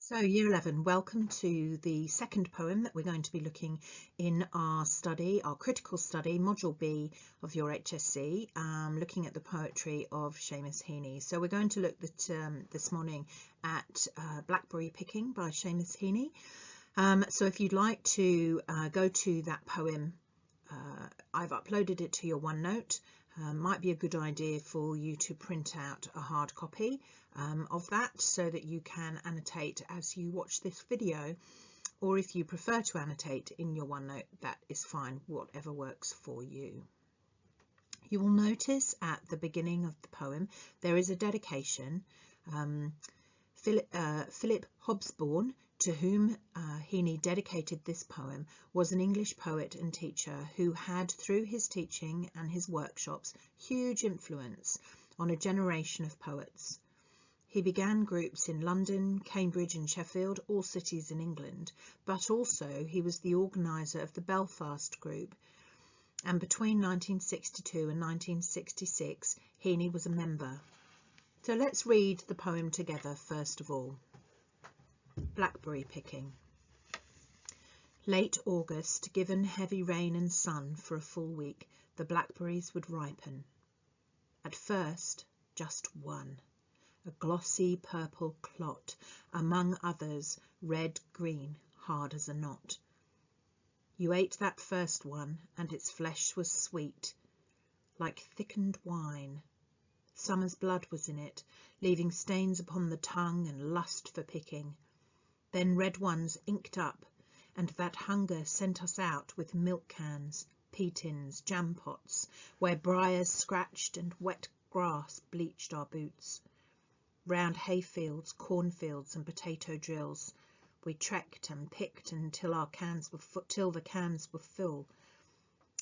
So Year 11, welcome to the second poem that we're going to be looking in our study, our critical study, Module B of your HSC, looking at the poetry of Seamus Heaney. So we're going to look this morning at Blackberry Picking by Seamus Heaney. So if you'd like to go to that poem, I've uploaded it to your OneNote. Might be a good idea for you to print out a hard copy of that so that you can annotate as you watch this video, or if you prefer to annotate in your OneNote, that is fine, whatever works for you. You will notice at the beginning of the poem there is a dedication. Philip Hobsbawm, to whom Heaney dedicated this poem, was an English poet and teacher who had, through his teaching and his workshops, huge influence on a generation of poets. He began groups in London, Cambridge and Sheffield, all cities in England, but also he was the organiser of the Belfast group, and between 1962 and 1966 Heaney was a member. So let's read the poem together first of all. Blackberry Picking. Late August, given heavy rain and sun for a full week, the blackberries would ripen. At first, just one, a glossy purple clot, among others red-green, hard as a knot. You ate that first one, and its flesh was sweet, like thickened wine. Summer's blood was in it, leaving stains upon the tongue and lust for picking. Then red ones inked up, and that hunger sent us out with milk cans, pea tins, jam pots, where briars scratched and wet grass bleached our boots. Round hayfields, cornfields and potato drills, we trekked and picked until the cans were full,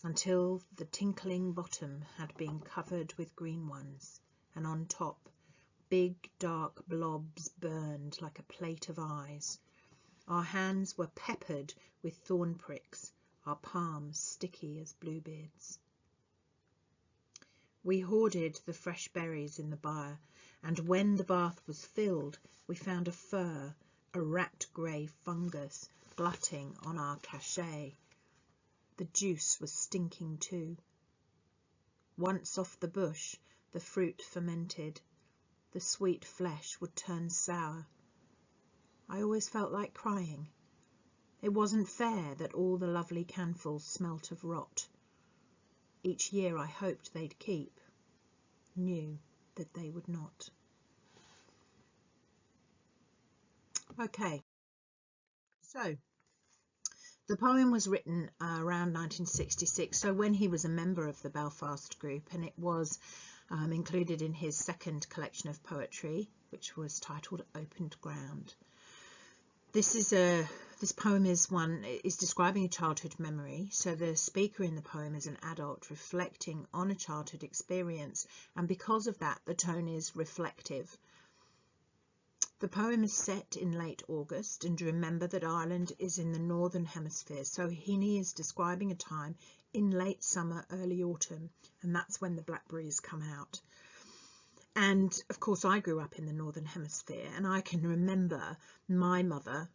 until the tinkling bottom had been covered with green ones, and on top big dark blobs burned like a plate of eyes. Our hands were peppered with thorn pricks, our palms sticky as bluebeards. We hoarded the fresh berries in the byre, and when the bath was filled, we found a fur, a rat-grey fungus, glutting on our cachet. The juice was stinking too. Once off the bush, the fruit fermented. The sweet flesh would turn sour. I always felt like crying. It wasn't fair that all the lovely canfuls smelt of rot. Each year I hoped they'd keep, knew that they would not. Okay, so the poem was written around 1966, so when he was a member of the Belfast group, and it was included in his second collection of poetry, which was titled Opened Ground. This poem is describing a childhood memory, so the speaker in the poem is an adult reflecting on a childhood experience, and because of that the tone is reflective. The poem is set in late August, and remember that Ireland is in the northern hemisphere, so Heaney is describing a time in late summer, early autumn, and that's when the blackberries come out. And of course I grew up in the northern hemisphere, and I can remember my mother,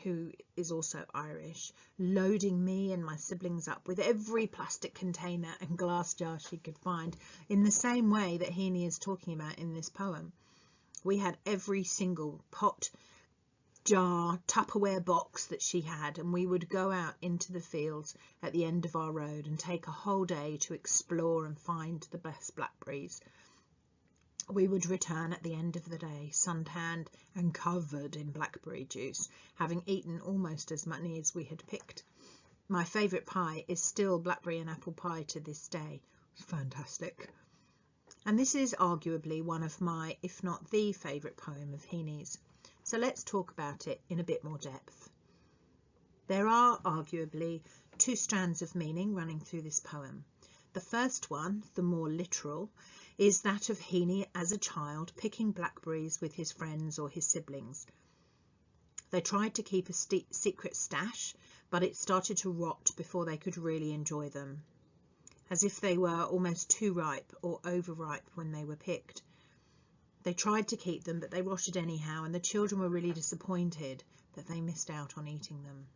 who is also Irish, loading me and my siblings up with every plastic container and glass jar she could find, in the same way that Heaney is talking about in this poem. We had every single pot, jar, Tupperware box that she had, and we would go out into the fields at the end of our road and take a whole day to explore and find the best blackberries. We would return at the end of the day, suntanned and covered in blackberry juice, having eaten almost as many as we had picked. My favourite pie is still blackberry and apple pie to this day. Fantastic. And this is arguably one of my, if not the favourite poem of Heaney's. So let's talk about it in a bit more depth. There are arguably two strands of meaning running through this poem. The first one, the more literal, is that of Heaney as a child picking blackberries with his friends or his siblings. They tried to keep a secret stash, but it started to rot before they could really enjoy them, as if they were almost too ripe or overripe when they were picked. They tried to keep them, but they rotted anyhow, and the children were really disappointed that they missed out on eating them.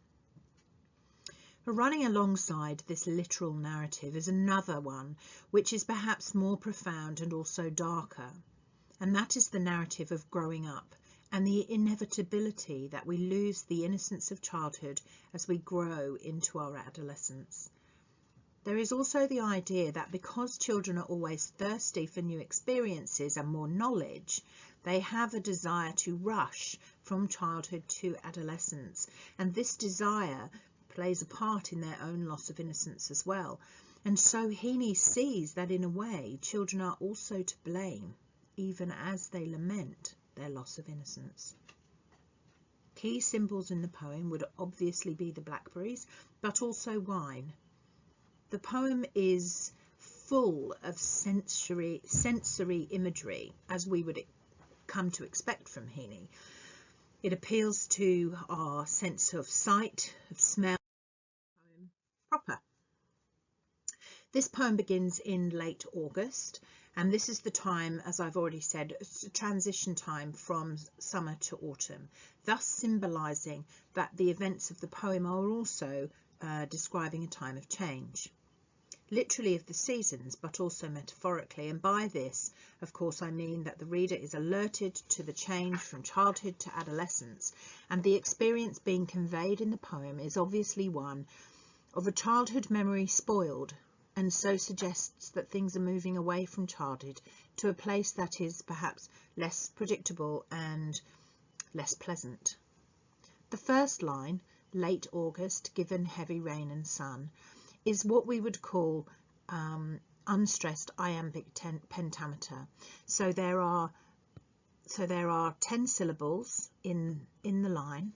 But running alongside this literal narrative is another one, which is perhaps more profound and also darker, and that is the narrative of growing up and the inevitability that we lose the innocence of childhood as we grow into our adolescence. There is also the idea that because children are always thirsty for new experiences and more knowledge, they have a desire to rush from childhood to adolescence, and this desire plays a part in their own loss of innocence as well. And so Heaney sees that in a way children are also to blame, even as they lament their loss of innocence. Key symbols in the poem would obviously be the blackberries, but also wine. The poem is full of sensory imagery, as we would come to expect from Heaney. It appeals to our sense of sight, of smell, proper. This poem begins in late August, and this is the time, as I've already said, transition time from summer to autumn, thus symbolising that the events of the poem are also describing a time of change, literally of the seasons, but also metaphorically. And by this, of course, I mean that the reader is alerted to the change from childhood to adolescence, and the experience being conveyed in the poem is obviously one of a childhood memory spoiled, and so suggests that things are moving away from childhood to a place that is perhaps less predictable and less pleasant. The first line, late August, given heavy rain and sun, is what we would call unstressed iambic pentameter. So there are 10 syllables in the line,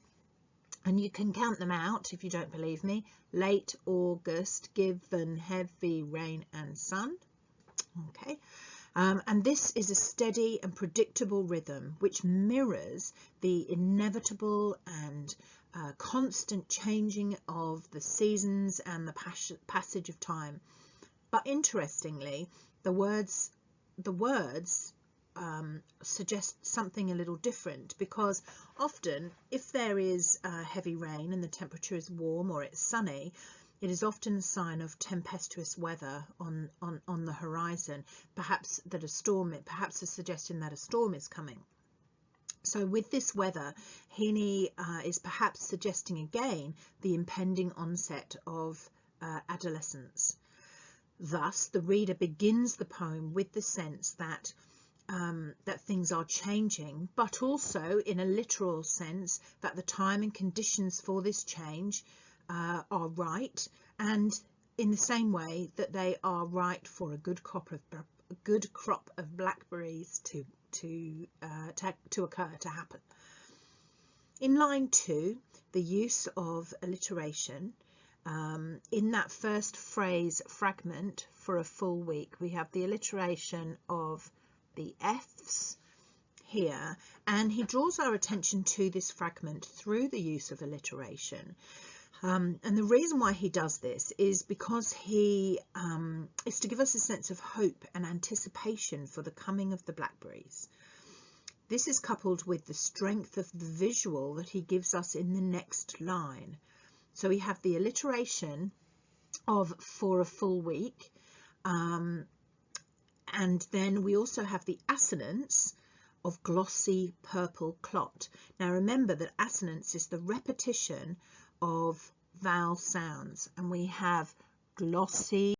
and you can count them out if you don't believe me. Late August, given heavy rain and sun. Okay, and this is a steady and predictable rhythm which mirrors the inevitable and constant changing of the seasons and the passage of time. But interestingly, the words suggest something a little different, because often if there is heavy rain and the temperature is warm or it's sunny, it is often a sign of tempestuous weather on the horizon, perhaps a suggestion that a storm is coming. So with this weather, Heaney is perhaps suggesting again the impending onset of adolescence. Thus, the reader begins the poem with the sense that things are changing, but also in a literal sense that the time and conditions for this change are right, and in the same way that they are right for a good crop of blackberries to occur, to happen. In line 2, the use of alliteration. In that first phrase fragment, for a full week, we have the alliteration of the F's here, and he draws our attention to this fragment through the use of alliteration. And the reason why he does this is because he is to give us a sense of hope and anticipation for the coming of the blackberries. This is coupled with the strength of the visual that he gives us in the next line. So we have the alliteration of for a full week, and then we also have the assonance of glossy purple clot. Now remember that assonance is the repetition of vowel sounds, and we have glossy